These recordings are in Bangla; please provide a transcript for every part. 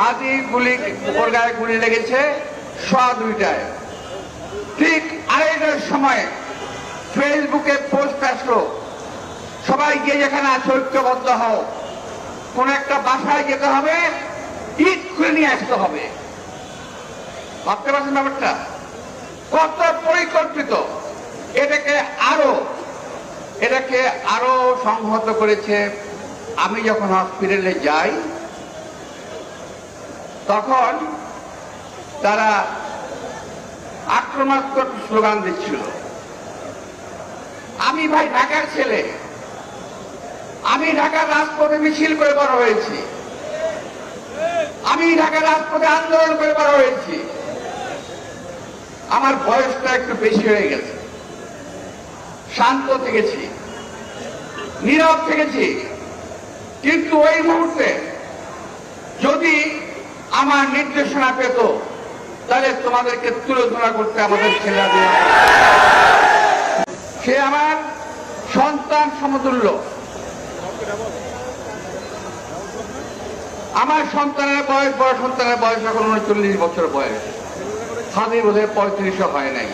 হাতি গুলি উপর গায়ে গুলি লেগেছে 2:15। ঠিক আড়াইটার সময় ফেসবুকে পোস্ট আসলো, সবাই গিয়ে যেখানে আছে ঐক্যবদ্ধ হও, কোন একটা বাসায় যেতে হবে, ইট খুলে নিয়ে আসতে হবে। ভাবতে পারছেন ব্যাপারটা কত পরিকল্পিত? এটাকে আরো সংহত করেছে। আমি যখন হসপিটালে যাই তখন তারা আক্রমণাত্মক স্লোগান দিচ্ছিল। আমি ভাই ঢাকার ছেলে, আমি ঢাকার রাজপথে মিছিল করে বড় হয়েছি, আমি ঢাকার রাজপথে আন্দোলন করে বড় হয়েছি। আমার বয়সটা একটু বেশি হয়ে গেছে, শান্ত থেকেছি, নীরব থেকেছি, কিন্তু ওই মুহূর্তে যদি আমার নির্দেশনা পেত তাহলে তোমাদেরকে তুলে ধরা করতে আমাদের ছেলেরা দেওয়া। সে আমার সন্তান সমতুল্য। আমার সন্তানের বয়স, বড় সন্তানের বয়স এখন 39 বছর বয়স, হাদি বোধহয় 35ও হয় নাই।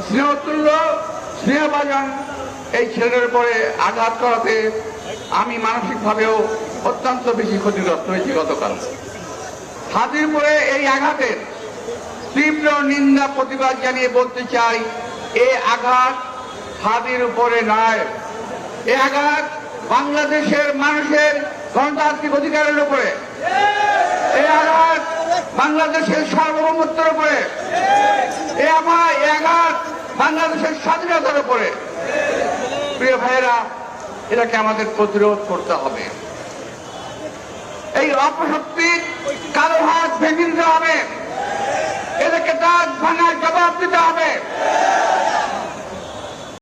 স্নেহতুল্য, স্নেহভাজন এই ছেলের উপরে আঘাত করাতে আমি মানসিকভাবেও অত্যন্ত বেশি ক্ষতিগ্রস্ত হয়েছি গতকাল। হাদির উপরে এই আঘাতের তীব্র নিন্দা প্রতিবাদ জানিয়ে বলতে চাই, এই আঘাত হাদির উপরে নয়, এই আঘাত বাংলাদেশের মানুষের গণতান্ত্রিক অধিকারের উপরে, এই আঘাত বাংলাদেশের সার্বভৌমত্বের উপরে, এই আঘাত বাংলাদেশের স্বাধীনতার উপরে। প্রিয় ভাইয়েরা, এটাকে আমাদের প্রতিরোধ করতে হবে। এই অপশক্তির কালো হাত ভেঙে দিতে হবে, এদেরকে দাঁত ভাঙার জবাব দিতে হবে।